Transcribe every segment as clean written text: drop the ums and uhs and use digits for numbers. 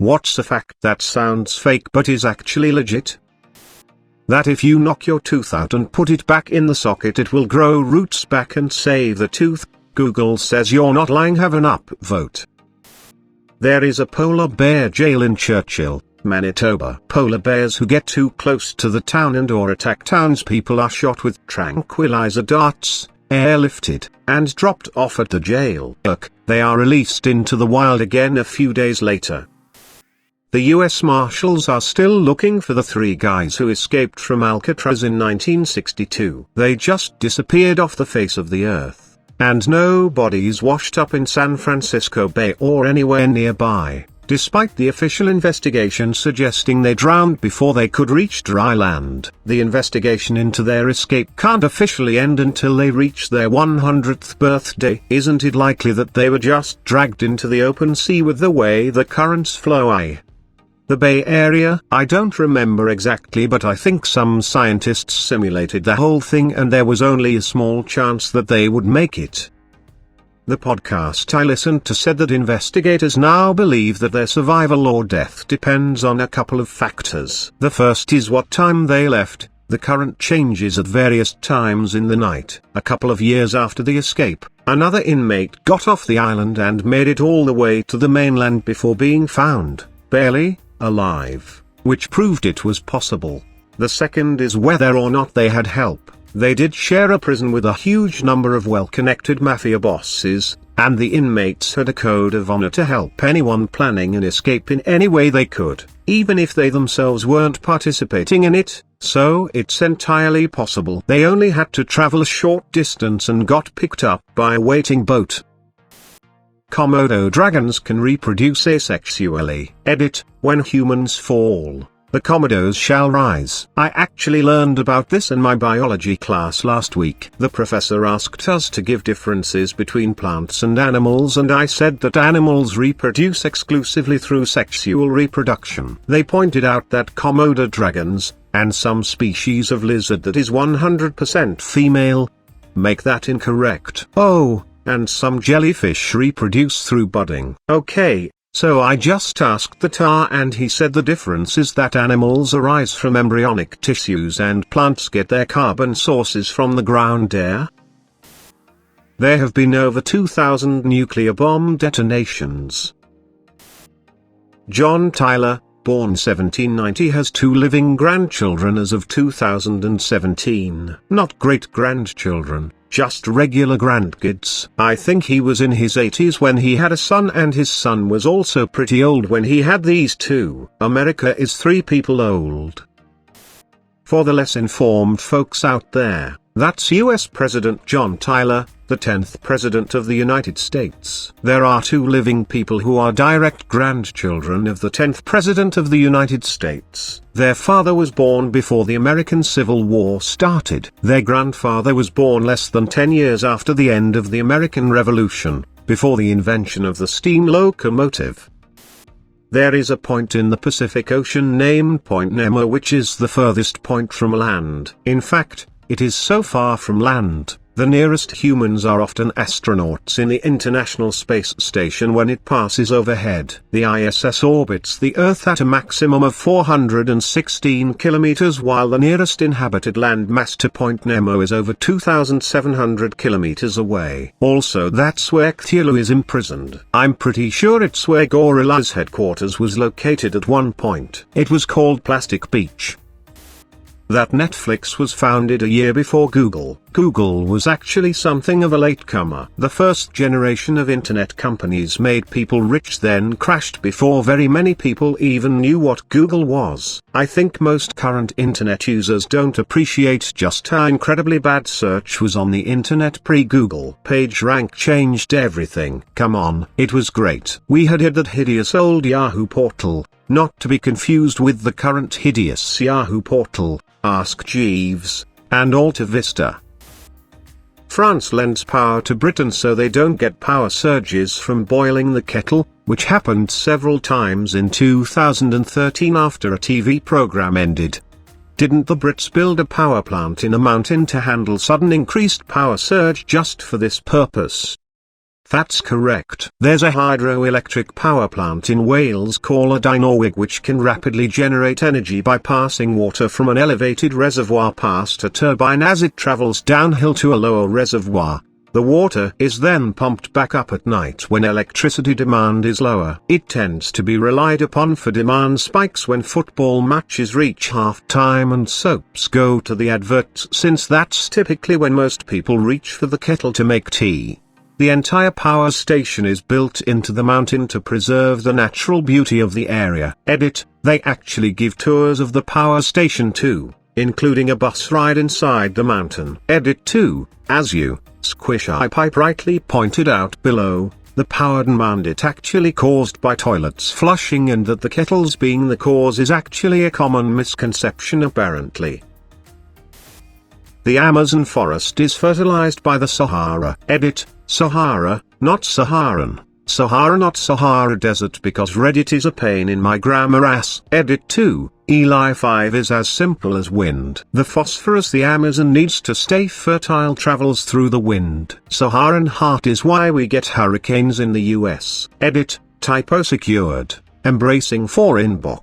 What's a fact that sounds fake but is actually legit? That if you knock your tooth out and put it back in the socket it will grow roots back and save the tooth. Google says you're not lying. Have an upvote. There is a polar bear jail in Churchill, Manitoba. Polar bears who get too close to the town and or attack townspeople are shot with tranquilizer darts, airlifted, and dropped off at the jail. They are released into the wild again a few days later. The U.S. Marshals are still looking for the 3 guys who escaped from Alcatraz in 1962. They just disappeared off the face of the earth, and no bodies washed up in San Francisco Bay or anywhere nearby, despite the official investigation suggesting they drowned before they could reach dry land. The investigation into their escape can't officially end until they reach their 100th birthday. Isn't it likely that they were just dragged into the open sea with the way the currents flow? The Bay Area? I don't remember exactly, but I think some scientists simulated the whole thing and there was only a small chance that they would make it. The podcast I listened to said that investigators now believe that their survival or death depends on a couple of factors. The first is what time they left. The current changes at various times in the night. A couple of years after the escape, another inmate got off the island and made it all the way to the mainland before being found, barely alive, which proved it was possible. The second is whether or not they had help. They did share a prison with a huge number of well-connected mafia bosses, and the inmates had a code of honor to help anyone planning an escape in any way they could, even if they themselves weren't participating in it, so it's entirely possible. They only had to travel a short distance and got picked up by a waiting boat. Komodo dragons can reproduce asexually. Edit, when humans fall, the Komodos shall rise. I actually learned about this in my biology class last week. The professor asked us to give differences between plants and animals, and I said that animals reproduce exclusively through sexual reproduction. They pointed out that Komodo dragons, and some species of lizard that is 100% female, make that incorrect. Oh, and some jellyfish reproduce through budding. Okay. So I just asked the tar and he said the difference is that animals arise from embryonic tissues and plants get their carbon sources from the ground air. There have been over 2,000 nuclear bomb detonations. John Tyler, born 1790, has 2 living grandchildren as of 2017. Not great-grandchildren, just regular grandkids. I think he was in his 80s when he had a son, and his son was also pretty old when he had these 2. America is 3 people old. For the less informed folks out there, that's US President John Tyler, the 10th President of the United States. There are 2 living people who are direct grandchildren of the 10th President of the United States. Their father was born before the American Civil War started. Their grandfather was born less than 10 years after the end of the American Revolution, before the invention of the steam locomotive. There is a point in the Pacific Ocean named Point Nemo, which is the furthest point from land. In fact, it is so far from land, the nearest humans are often astronauts in the International Space Station when it passes overhead. The ISS orbits the Earth at a maximum of 416 kilometers, while the nearest inhabited landmass to Point Nemo is over 2,700 kilometers away. Also, that's where Cthulhu is imprisoned. I'm pretty sure it's where Gorilla's headquarters was located at one point. It was called Plastic Beach. That Netflix was founded a year before Google. Google was actually something of a latecomer. The first generation of internet companies made people rich, then crashed before very many people even knew what Google was. I think most current internet users don't appreciate just how incredibly bad search was on the internet pre-Google. PageRank changed everything. Come on, it was great. We had that hideous old Yahoo portal, not to be confused with the current hideous Yahoo portal, Ask Jeeves, and Alta Vista. France lends power to Britain so they don't get power surges from boiling the kettle, which happened several times in 2013 after a TV program ended. Didn't the Brits build a power plant in a mountain to handle sudden increased power surge just for this purpose? That's correct. There's a hydroelectric power plant in Wales called a Dynawig which can rapidly generate energy by passing water from an elevated reservoir past a turbine as it travels downhill to a lower reservoir. The water is then pumped back up at night when electricity demand is lower. It tends to be relied upon for demand spikes when football matches reach half-time and soaps go to the adverts, since that's typically when most people reach for the kettle to make tea. The entire power station is built into the mountain to preserve the natural beauty of the area. Edit, they actually give tours of the power station too, including a bus ride inside the mountain. Edit 2, as you, Squishy Pipe rightly pointed out below, the power demand is actually caused by toilets flushing, and that the kettles being the cause is actually a common misconception apparently. The Amazon forest is fertilized by the Sahara. Edit, Sahara, not Saharan. Sahara not Sahara Desert, because Reddit is a pain in my grammar ass. Edit 2, Eli 5 is as simple as wind. The phosphorus the Amazon needs to stay fertile travels through the wind. Saharan heart is why we get hurricanes in the US. Edit, typo secured, embracing 4 inbox.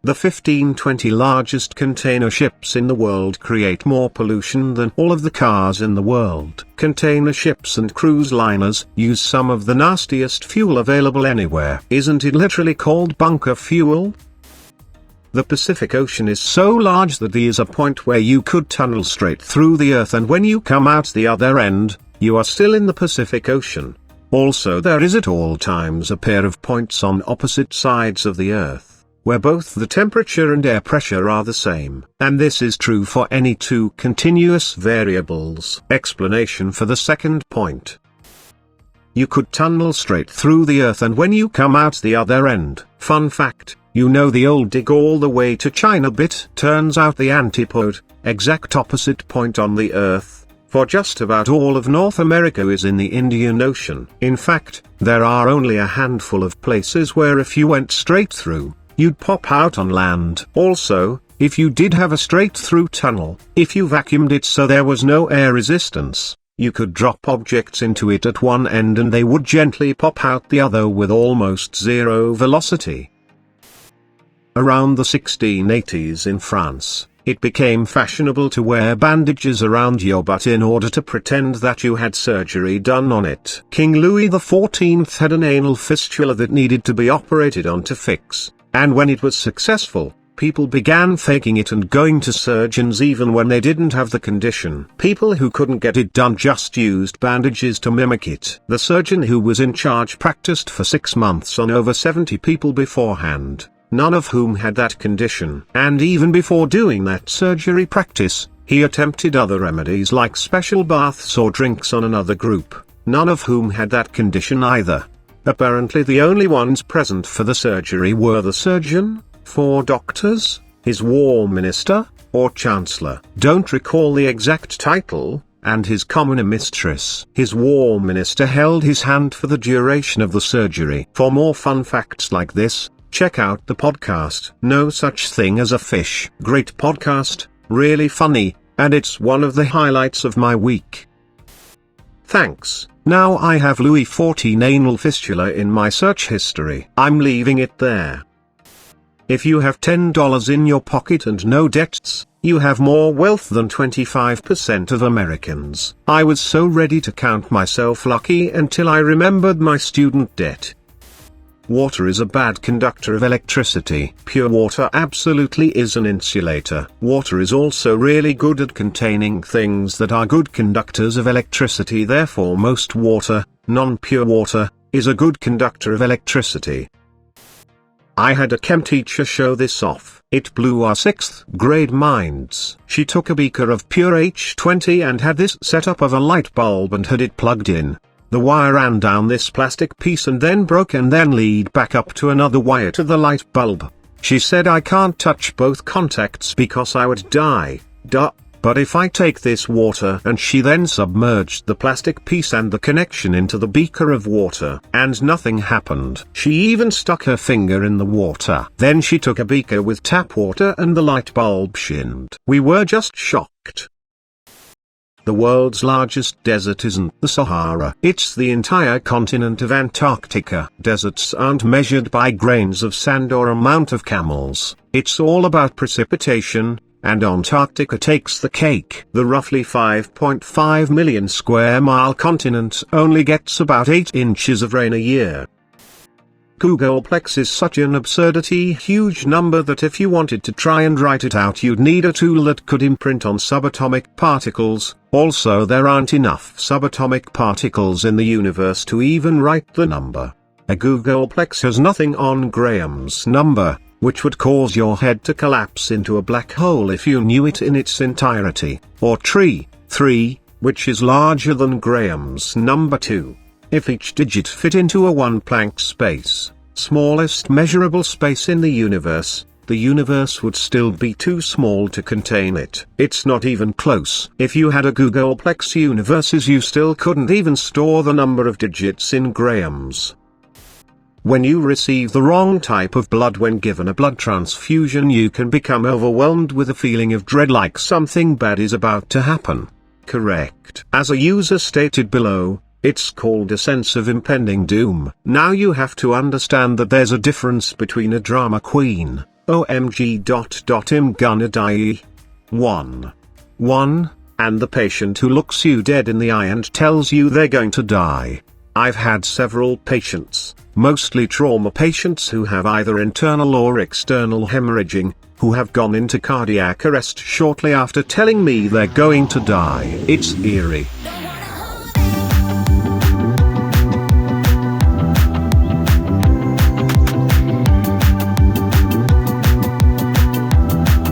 The 15-20 largest container ships in the world create more pollution than all of the cars in the world. Container ships and cruise liners use some of the nastiest fuel available anywhere. Isn't it literally called bunker fuel? The Pacific Ocean is so large that there is a point where you could tunnel straight through the Earth, and when you come out the other end, you are still in the Pacific Ocean. Also, there is at all times a pair of points on opposite sides of the Earth, where both the temperature and air pressure are the same. And this is true for any two continuous variables. Explanation for the second point. You could tunnel straight through the Earth, and when you come out the other end, fun fact, you know the old dig all the way to China bit? Turns out the antipode, exact opposite point on the Earth, for just about all of North America is in the Indian Ocean. In fact, there are only a handful of places where if you went straight through, you'd pop out on land. Also, if you did have a straight-through tunnel, if you vacuumed it so there was no air resistance, you could drop objects into it at one end and they would gently pop out the other with almost zero velocity. Around the 1680s in France, it became fashionable to wear bandages around your butt in order to pretend that you had surgery done on it. King Louis XIV had an anal fistula that needed to be operated on to fix. And when it was successful, people began faking it and going to surgeons even when they didn't have the condition. People who couldn't get it done just used bandages to mimic it. The surgeon who was in charge practiced for 6 months on over 70 people beforehand, none of whom had that condition. And even before doing that surgery practice, he attempted other remedies like special baths or drinks on another group, none of whom had that condition either. Apparently the only ones present for the surgery were the surgeon, 4 doctors, his war minister, or chancellor, don't recall the exact title, and his commoner mistress. His war minister held his hand for the duration of the surgery. For more fun facts like this, check out the podcast No Such Thing as a Fish. Great podcast, really funny, and it's one of the highlights of my week. Thanks. Now I have Louis XIV anal fistula in my search history. I'm leaving it there. If you have $10 in your pocket and no debts, you have more wealth than 25% of Americans. I was so ready to count myself lucky until I remembered my student debt. Water is a bad conductor of electricity. Pure water absolutely is an insulator. Water is also really good at containing things that are good conductors of electricity. Therefore most water, non-pure water, is a good conductor of electricity. I had a chem teacher show this off. It blew our 6th grade minds. She took a beaker of pure H20 and had this setup of a light bulb and had it plugged in. The wire ran down this plastic piece and then broke and then lead back up to another wire to the light bulb. She said I can't touch both contacts because I would die, but if I take this water, and she then submerged the plastic piece and the connection into the beaker of water, and nothing happened. She even stuck her finger in the water. Then she took a beaker with tap water and the light bulb shinned. We were just shocked. The world's largest desert isn't the Sahara. It's the entire continent of Antarctica. Deserts aren't measured by grains of sand or amount of camels. It's all about precipitation, and Antarctica takes the cake. The roughly 5.5 million square mile continent only gets about 8 inches of rain a year. Googleplex is such an absurdity huge number that if you wanted to try and write it out you'd need a tool that could imprint on subatomic particles. Also, there aren't enough subatomic particles in the universe to even write the number. A Googleplex has nothing on Graham's number, which would cause your head to collapse into a black hole if you knew it in its entirety, or 3, which is larger than Graham's number 2. If each digit fit into a one-Planck space, smallest measurable space in the universe would still be too small to contain it. It's not even close. If you had a Googleplex universes you still couldn't even store the number of digits in Graham's. When you receive the wrong type of blood when given a blood transfusion you can become overwhelmed with a feeling of dread like something bad is about to happen. Correct. As a user stated below, it's called a sense of impending doom. Now you have to understand that there's a difference between a drama queen, OMG. I'm gonna die. 1. And the patient who looks you dead in the eye and tells you they're going to die. I've had several patients, mostly trauma patients who have either internal or external hemorrhaging, who have gone into cardiac arrest shortly after telling me they're going to die. It's eerie.